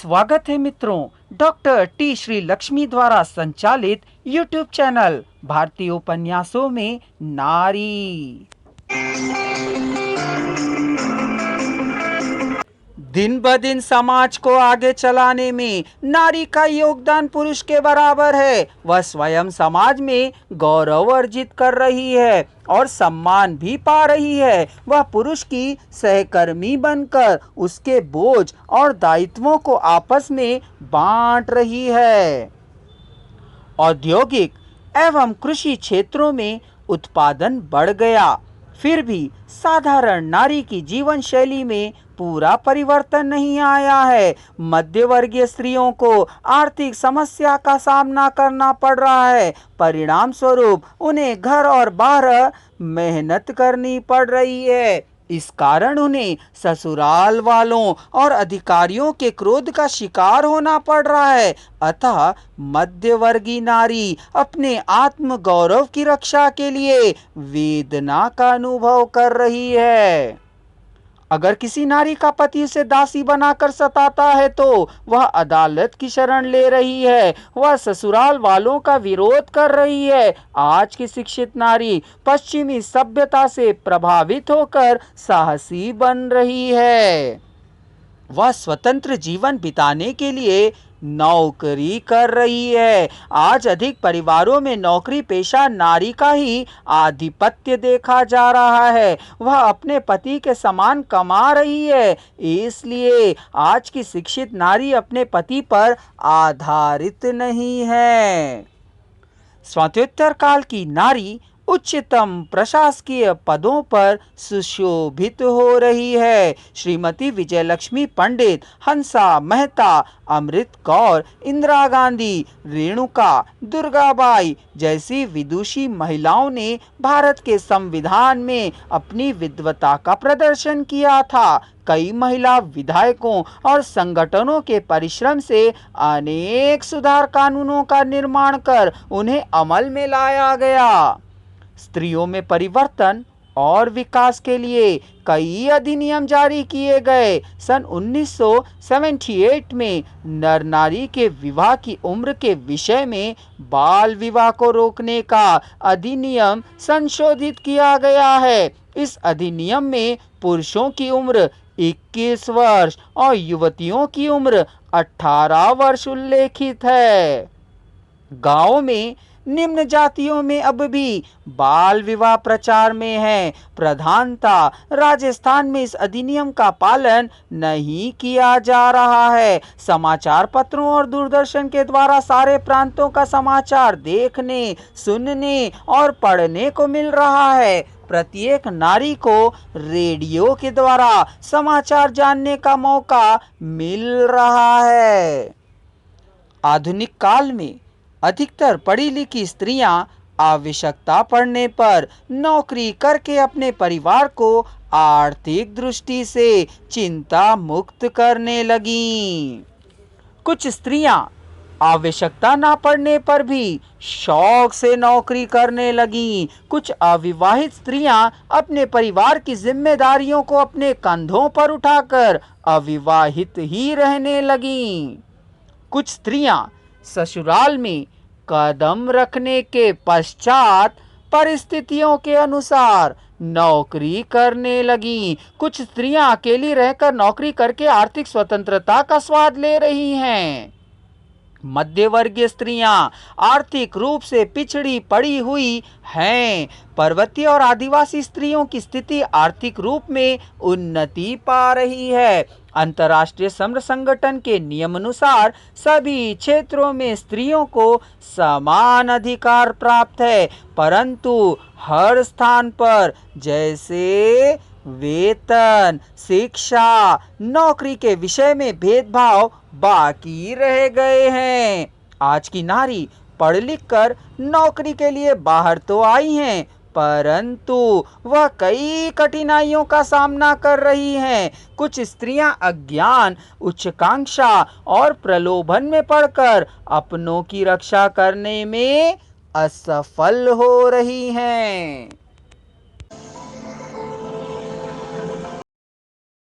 स्वागत है मित्रों, डॉक्टर टी श्री लक्ष्मी द्वारा संचालित यूट्यूब चैनल भारतीय उपन्यासों में नारी। दिन ब दिन समाज को आगे चलाने में नारी का योगदान पुरुष के बराबर है। वह स्वयं समाज में गौरव अर्जित कर रही है और सम्मान भी पा रही है। वह पुरुष की सहकर्मी बनकर उसके बोझ और दायित्वों को आपस में बांट रही है। औद्योगिक एवं कृषि क्षेत्रों में उत्पादन बढ़ गया, फिर भी साधारण नारी की जीवन शैली में पूरा परिवर्तन नहीं आया है। मध्य वर्गीय स्त्रियों को आर्थिक समस्या का सामना करना पड़ रहा है। परिणाम स्वरूप उन्हें घर और बाहर मेहनत करनी पड़ रही है। इस कारण उन्हें ससुराल वालों और अधिकारियों के क्रोध का शिकार होना पड़ रहा है। अतः मध्यवर्गीय नारी अपने आत्म गौरव की रक्षा के लिए वेदना का अनुभव कर रही है। अगर किसी नारी का पति उसे दासी बनाकर सताता है तो वह अदालत की शरण ले रही है, वह ससुराल वालों का विरोध कर रही है। आज की शिक्षित नारी पश्चिमी सभ्यता से प्रभावित होकर साहसी बन रही है। वह स्वतंत्र जीवन बिताने के लिए नौकरी कर रही है। आज अधिक परिवारों में नौकरी पेशा नारी का ही आधिपत्य देखा जा रहा है। वह अपने पति के समान कमा रही है, इसलिए आज की शिक्षित नारी अपने पति पर आधारित नहीं है। स्वातंत्र्य काल की नारी उच्चतम प्रशासकीय पदों पर सुशोभित हो रही है। श्रीमती विजयलक्ष्मी पंडित, हंसा मेहता, अमृत कौर, इंदिरा गांधी, रेणुका, दुर्गाबाई जैसी विदुषी महिलाओं ने भारत के संविधान में अपनी विद्वता का प्रदर्शन किया था। कई महिला विधायकों और संगठनों के परिश्रम से अनेक सुधार कानूनों का निर्माण कर उन्हें अमल में लाया गया। स्त्रियों में परिवर्तन और विकास के लिए कई अधिनियम जारी किए गए। सन 1978 में नर नारी के विवाह की उम्र के विषय में बाल विवाह को रोकने का अधिनियम संशोधित किया गया है। इस अधिनियम में पुरुषों की उम्र 21 वर्ष और युवतियों की उम्र 18 वर्ष उल्लेखित है। गाँव में निम्न जातियों में अब भी बाल विवाह प्रचार में है। प्रधानता राजस्थान में इस अधिनियम का पालन नहीं किया जा रहा है। समाचार पत्रों और दूरदर्शन के द्वारा सारे प्रांतों का समाचार देखने, सुनने और पढ़ने को मिल रहा है। प्रत्येक नारी को रेडियो के द्वारा समाचार जानने का मौका मिल रहा है। आधुनिक काल में अधिकतर पढ़ी लिखी स्त्रियां आवश्यकता पड़ने पर नौकरी करके अपने परिवार को आर्थिक दृष्टि से चिंता मुक्त करने लगीं। कुछ स्त्रियां आवश्यकता ना पड़ने पर भी शौक से नौकरी करने लगीं। कुछ अविवाहित स्त्रियां अपने परिवार की जिम्मेदारियों को अपने कंधों पर उठाकर अविवाहित ही रहने लगीं। कुछ स्त्रियां ससुराल में कदम रखने के पश्चात परिस्थितियों के अनुसार नौकरी करने लगीं। कुछ स्त्रियां अकेली रहकर नौकरी करके आर्थिक स्वतंत्रता का स्वाद ले रही हैं। मध्यवर्गीय स्त्रियां आर्थिक रूप से पिछड़ी पड़ी हुई हैं। पर्वतीय और आदिवासी स्त्रियों की स्थिति आर्थिक रूप में उन्नति पा रही है। अंतर्राष्ट्रीय श्रम संगठन के नियमानुसार सभी क्षेत्रों में स्त्रियों को समान अधिकार प्राप्त है, परंतु हर स्थान पर जैसे वेतन, शिक्षा, नौकरी के विषय में भेदभाव बाकी रह गए हैं। आज की नारी पढ़ लिख कर नौकरी के लिए बाहर तो आई हैं, परंतु वह कई कठिनाइयों का सामना कर रही हैं। कुछ स्त्रियां अज्ञान, उच्चाकांक्षा और प्रलोभन में पड़कर अपनों की रक्षा करने में असफल हो रही हैं।